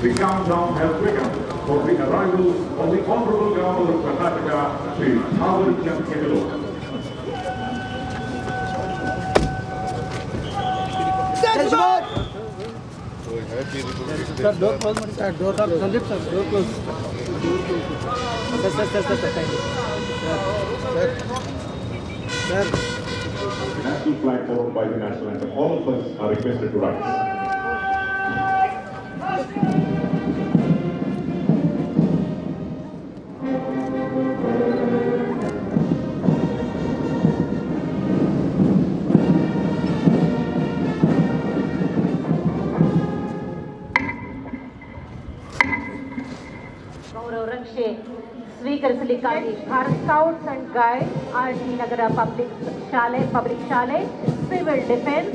The countdown has begun for the arrival of the Honorable Governor of Karnataka, Sri Thavar Chand Gehlot. Sir, door close. Sir, door close. Sandeep sir, door close. Sir, thank you. Sir. The national flag followed by the national anthem. All of us are requested to rise. ಗೌರವ ರಕ್ಷೆ ಸ್ವೀಕರಿಸಲಿಕ್ಕಾಗಿ Bharat scouts and guide RT Nagar public ಶಾಲೆ civil defence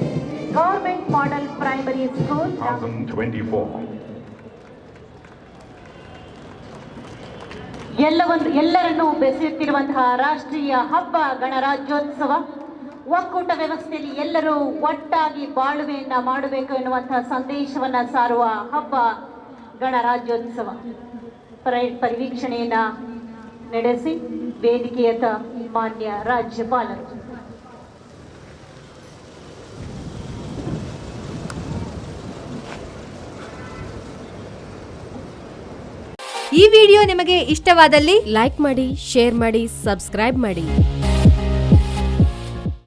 government model primary school 2024 ಎಲ್ಲರನ್ನೂ ಬೆಸೆಯುತ್ತಿರುವಂತಹ ರಾಷ್ಟ್ರೀಯ ಹಬ್ಬ ಗಣರಾಜ್ಯೋತ್ಸವ. ಒಕ್ಕೂಟ ವ್ಯವಸ್ಥೆಯಲ್ಲಿ ಎಲ್ಲರೂ ಒಟ್ಟಾಗಿ ಬಾಳುವೆಯನ್ನ ಮಾಡಬೇಕು ಎನ್ನುವಂತಹ ಸಂದೇಶವನ್ನ ಸಾರುವ ಹಬ್ಬ ಗಣರಾಜ್ಯೋತ್ಸವ. ಪರಿವೀಕ್ಷಣೆಯನ್ನ ನಡೆಸಿ ವೇದಿಕೆಯತ್ತ ಮಾನ್ಯ ರಾಜ್ಯಪಾಲರು. ಈ ವಿಡಿಯೋ ನಿಮಗೆ ಇಷ್ಟವಾದಲ್ಲಿ ಲೈಕ್ ಮಾಡಿ, ಶೇರ್ ಮಾಡಿ, ಸಬ್ಸ್ಕ್ರೈಬ್ ಮಾಡಿ.